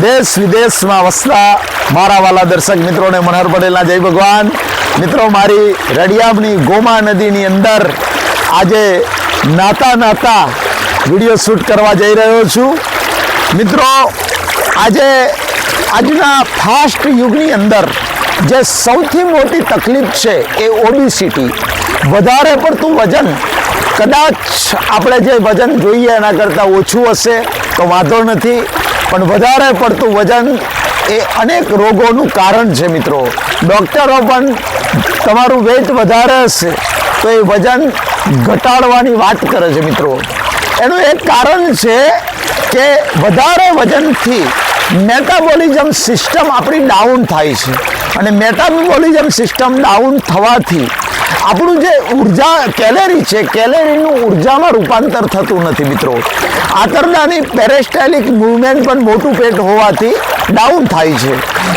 દેશ વિદેશમાં વસતા મારા વાલા દર્શક મિત્રોને મનહર પટેલના જય ભગવાન. મિત્રો, મારી રડિયામની ગોમા નદીની અંદર આજે નાતા વિડીયો શૂટ કરવા જઈ રહ્યો છું. મિત્રો, આજના ફાસ્ટ યુગની અંદર જે સૌથી મોટી તકલીફ છે એ ઓબેસિટી, વધારે પડતું વજન. કદાચ આપણે જે વજન જોઈએ એના કરતાં ઓછું હશે તો વાંધો નથી, પણ વધારે પડતું વજન એ અનેક રોગોનું કારણ છે. મિત્રો, ડૉક્ટરો પણ તમારું વેઇટ વધારે હશે તો એ વજન ઘટાડવાની વાત કરે છે. મિત્રો, એનું એક કારણ છે કે વધારે વજનથી મેટાબોલિઝમ સિસ્ટમ આપણી ડાઉન થાય છે, અને મેટાબોલિઝમ સિસ્ટમ ડાઉન થવાથી આપણું જે ઉર્જા કેલેરી છે, કેલેરીનું ઉર્જામાં રૂપાંતર થતું નથી. મિત્રો, આંતરડાની પેરેસ્ટાલિક મૂવમેન્ટ પણ મોટું પેટ હોવાથી ડાઉન થાય છે,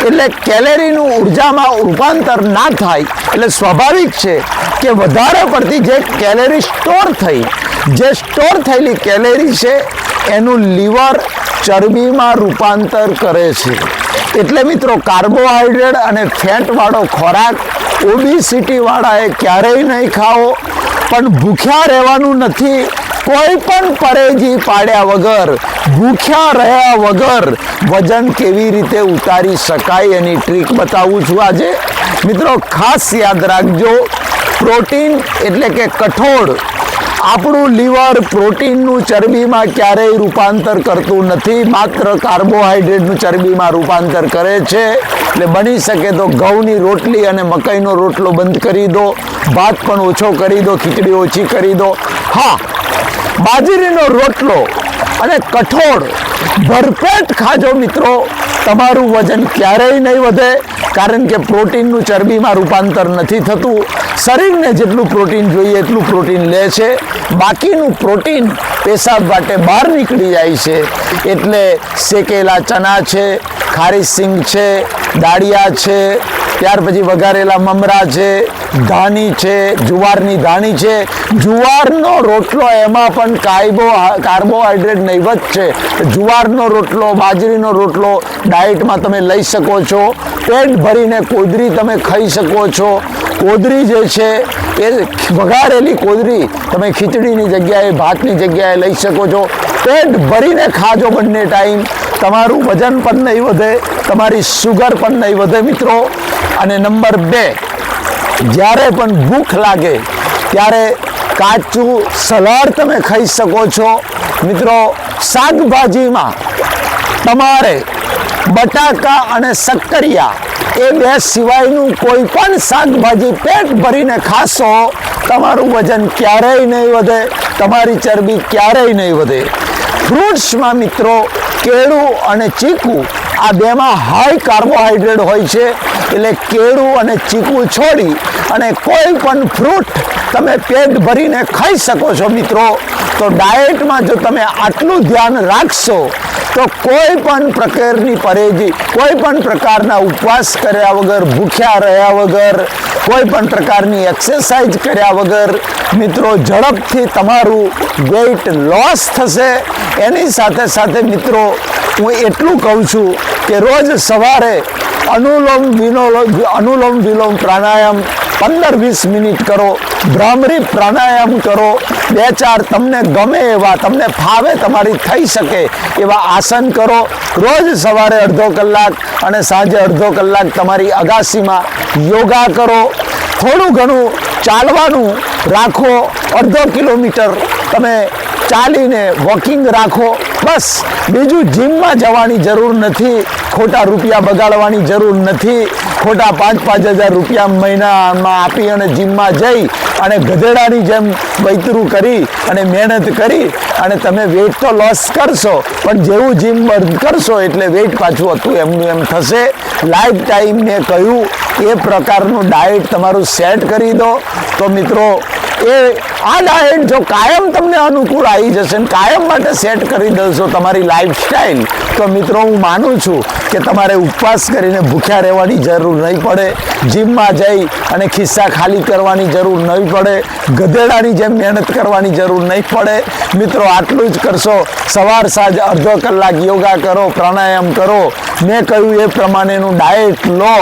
એટલે કેલેરીનું ઉર્જામાં રૂપાંતર ના થાય. એટલે સ્વાભાવિક છે કે વધારે પડતી જે કેલેરી સ્ટોર થયેલી કેલેરી છે એનું લીવર ચરબીમાં રૂપાંતર કરે છે. એટલે મિત્રો, કાર્બોહાઈડ્રેટ અને ફેટવાળો ખોરાક ઓબેસિટીવાળાએ ક્યારેય નહીં ખાવો. પણ ભૂખ્યા રહેવાનું નથી. કોઈ પણ પરેજી પાડ્યા વગર, ભૂખ્યા રહ્યા વગર વજન કેવી રીતે ઉતારી શકાય એની ટ્રીક બતાવું છું આજે. મિત્રો, ખાસ યાદ રાખજો, પ્રોટીન એટલે કે કઠોળ આપણું લીવર પ્રોટીનનું ચરબીમાં ક્યારેય રૂપાંતર કરતું નથી, માત્ર કાર્બોહાઈડ્રેટનું ચરબીમાં રૂપાંતર કરે છે. એટલે બની શકે તો ઘઉંની રોટલી અને મકાઈનો રોટલો બંધ કરી દો, ભાત પણ ઓછો કરી દો, ખીચડી ઓછી કરી દો. હા, બાજરીનો રોટલો અને કઠોળ ભરપેટ ખાજો. મિત્રો, તમારું વજન ક્યારેય નહીં વધે, કારણ કે પ્રોટીનનું ચરબીમાં રૂપાંતર નથી થતું. શરીરને જેટલું પ્રોટીન જોઈએ એટલું પ્રોટીન લે છે, બાકીનું પ્રોટીન પેશાબ વાટે બહાર નીકળી જાય છે. એટલે શેકેલા ચણા છે, ખારી સિંગ છે, દાળિયા છે, ત્યાર પછી વઘારેલા મમરા છે, ધાણી છે, જુવારની ધાણી છે, જુવારનો રોટલો, એમાં પણ કાર્બોહાઈડ્રેટ નહીવત છે. જુવારનો રોટલો, બાજરીનો રોટલો ડાયટમાં તમે લઈ શકો છો. પેટ ભરીને કોદરી તમે ખાઈ શકો છો. કોદરી જે છે એ વઘારેલી કોદરી તમે ખીચડીની જગ્યાએ, ભાતની જગ્યાએ લઈ શકો છો. પેટ ભરીને ખાજો બંને ટાઈમ. તમારું વજન પણ નહીં વધે, તમારી શુગર પણ નહીં વધે. મિત્રો, અને નંબર 2, જ્યારે પણ ભૂખ લાગે ત્યારે કાચું સલાડ તમે ખાઈ શકો છો. મિત્રો, શાકભાજીમાં તમારે બટાકા અને શક્કરિયા એ 2 સિવાયનું કોઈ પણ શાકભાજી પેટ ભરીને ખાશો, તમારું વજન ક્યારેય નહીં વધે, તમારી ચરબી ક્યારેય નહીં વધે. ફ્રૂટ્સમાં મિત્રો, કેળું અને ચીકુ આ 2માં હાઈ કાર્બોહાઈડ્રેટ હોય છે, એટલે કેળું અને ચીકુ છોડી અને કોઈ પણ ફ્રૂટ તમે પેટ ભરીને ખાઈ શકો છો. મિત્રો, તો ડાયટમાં જો તમે આટલું ધ્યાન રાખશો તો કોઈ પણ પ્રકારની પરેજી, કોઈ પણ પ્રકારના ઉપવાસ કર્યા વગર, ભૂખ્યા રહ્યા વગર, કોઈ પણ પ્રકારની એક્સરસાઇઝ કર્યા વગર મિત્રો ઝડપથી તમારું વેઇટ લોસ થશે. એની સાથે સાથે મિત્રો, હું એટલું કહું છું કે રોજ સવારે અનુલોમ વિલોમ પ્રાણાયામ 15-20 મિનિટ કરો, ભ્રામરી પ્રાણાયામ કરો, 2-4 તમને ગમે એવા, તમને ફાવે, તમારી થઈ શકે એવા આસન કરો. રોજ સવારે અડધો કલાક અને સાંજે અડધો કલાક તમારી અગાસીમાં યોગા કરો. થોડું ઘણું ચાલવાનું રાખો, અડધો કિલોમીટર તમે ચાલીને વોકિંગ રાખો. બસ, બીજું જીમમાં જવાની જરૂર નથી, ખોટા રૂપિયા બગાડવાની જરૂર નથી. ખોટા 5-5 હજાર રૂપિયા મહિનામાં આપી અને જીમમાં જઈ અને ગધેડાની જેમ વૈતરું કરી અને મહેનત કરી અને તમે વેઇટ તો લોસ કરશો, પણ જેવું જીમ બંધ કરશો એટલે વેઇટ પાછું હતું એમનું એમ થશે. લાઈફ ટાઈમ મેં કહ્યું એ પ્રકારનું ડાયટ તમારું સેટ કરી દો. તો મિત્રો, એ આ ડાયટ જો કાયમ તમને અનુકૂળ આવી જશે ને કાયમ માટે સેટ કરી દેશો તમારી લાઈફસ્ટાઈલ, તો મિત્રો હું માનું છું કે તમારે ઉપવાસ કરીને ભૂખ્યા રહેવાની જરૂર નહીં પડે, જીમમાં જઈ અને ખિસ્સા ખાલી કરવાની જરૂર નહીં પડે, ગધેડાની જેમ મહેનત કરવાની જરૂર નહીં પડે. મિત્રો આટલું જ કરશો, સવાર સાંજ અડધો કલાક યોગા કરો, પ્રાણાયામ કરો, મેં કહ્યું એ પ્રમાણેનું ડાયટ લો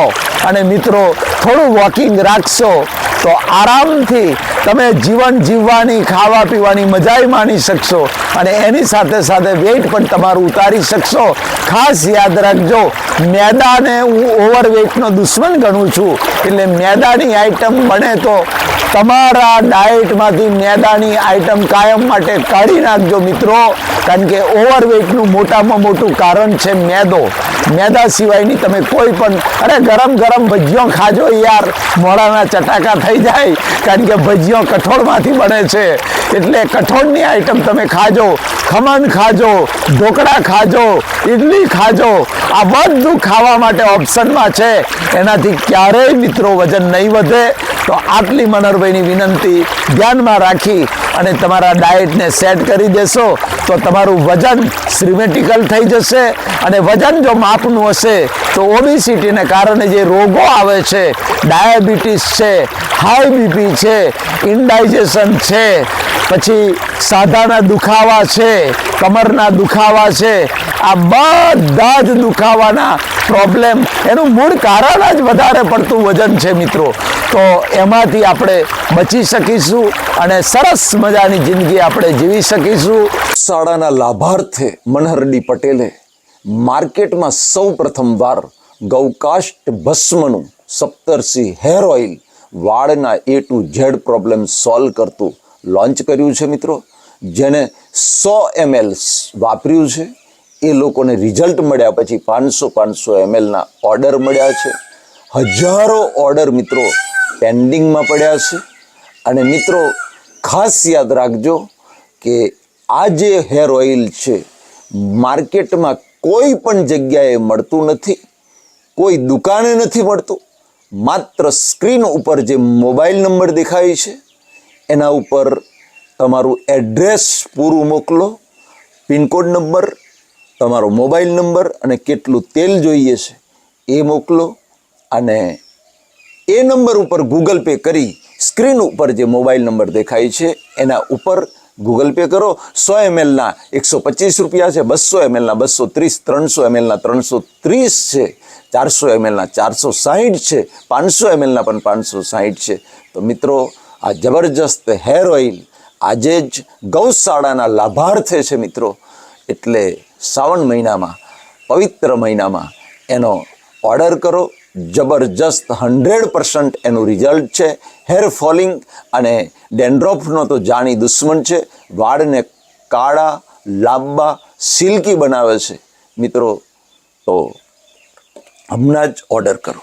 અને મિત્રો થોડું વોકિંગ રાખશો તો આરામથી તમે જીવન જીવવાની, ખાવા પીવાની મજાઈ માણી શકશો અને એની સાથે સાથે વેઇટ પણ તમારું ઉતારી શકશો. ખાસ યાદ રાખજો, મેદાને હું ઓવરવેઇટનો દુશ્મન ગણું છું, એટલે મેદાની આઈટમ બને તો તમારા ડાયટમાંથી મેદાની આઈટમ કાયમ માટે કાઢી નાખજો મિત્રો, કારણ કે ઓવરવેઇટનું મોટામાં મોટું કારણ છે મેદો. મેદા સિવાયની તમે કોઈ પણ, અરે ગરમ ગરમ ભજીયો ખાજો યાર, મોડાના ચટાકા થઈ જાય, કારણ કે ભજીયો કઠોળમાંથી બને છે, એટલે કઠોળની આઈટમ તમે ખાજો, ખમણ ખાજો, ઢોકળા ખાજો, ઇડલી ખાજો, આ બધું ખાવા માટે ઓપ્શનમાં છે. એનાથી ક્યારેય મિત્રો વજન નહીં વધે. તો આટલી મનોહરભાઈની વિનંતી ધ્યાનમાં રાખી અને તમારા ડાયટને સેટ કરી દેશો તો તમારું વજન સિમેટ્રિકલ થઈ જશે. અને વજન જો માપનું હશે તો ઓબેસિટીને કારણે જે રોગો આવે છે, ડાયાબિટીસ છે, હાઈ બીપી છે, ઇન્ડાઇજેશન છે, પછી સાધાના દુખાવા છે, કમરના દુખાવા છે, આ બધા જ દુખાવાના પ્રોબ્લેમ એનું મૂળ કારણ જ વધારે પડતું વજન છે મિત્રો. તો એમાંથી આપણે બચી શકીશું અને સરસ મજાની જિંદગી આપણે જીવી શકીશું. શાળાના લાભાર્થે મનહરડી પટેલે માર્કેટમાં સૌ પ્રથમવાર ગૌકાષ્ટ ભસ્મનું સપ્તર્ષિ હેર ઓઇલ વાળના A to Z problem solve કરતું લોન્ચ કર્યું છે મિત્રો. જેને 100 ml વાપર્યું છે એ લોકોને રિઝલ્ટ મળ્યા પછી 500 ml ના ઓર્ડર મળ્યા છે. હજારો ઓર્ડર મિત્રો પેન્ડિંગમાં પડ્યા છે. અને મિત્રો ખાસ યાદ રાખજો કે આ જે હેર ઓઇલ છે માર્કેટમાં કોઈ પણ જગ્યાએ મળતું નથી, કોઈ દુકાને નથી મળતું. માત્ર સ્ક્રીન ઉપર જે મોબાઈલ નંબર દેખાય છે એના ઉપર તમારું એડ્રેસ પૂરું મોકલો, પિનકોડ નંબર, તમારો મોબાઈલ નંબર અને કેટલું તેલ જોઈએ છે એ મોકલો અને એ નંબર ઉપર ગૂગલ પે કરી સ્ક્રીન ઉપર જે મોબાઈલ નંબર દેખાય છે એના ઉપર ગૂગલ પે કરો. 100 ml ના 125 રૂપિયા છે, 200 ml ના 230, 300 ml ના 330 છે, 400 ml ના 460 છે, 500 ml ના પણ 560 છે. તો મિત્રો આ જબરજસ્ત હેર ઓઇલ આજે જ ગૌશાળાના લાભાર્થે છે મિત્રો. એટલે શ્રાવણ મહિનામાં, પવિત્ર મહિનામાં એનો ઓર્ડર કરો. જબરજસ્ત 100% એનું રિઝલ્ટ છે. હેર ફોલિંગ અને ડેન્ડ્રોફનો તો જાણી દુશ્મન છે, વાળને કાળા, લાંબા, સિલ્કી બનાવે છે મિત્રો. તો હમણાં જ ઓર્ડર કરો.